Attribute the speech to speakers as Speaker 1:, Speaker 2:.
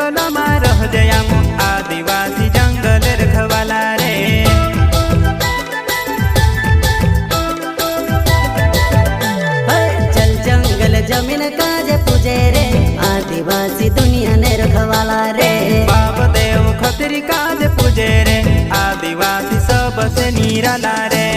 Speaker 1: जंगलમાં રહજે આમ आदिवासी जंगल रखवाला रे।
Speaker 2: चल जंगल जमीन काजे पूजे रे आदिवासी दुनिया ने रखवाला रे।
Speaker 1: बाप देव खतरी काज पूजे रे आदिवासी सबसे निराला रे।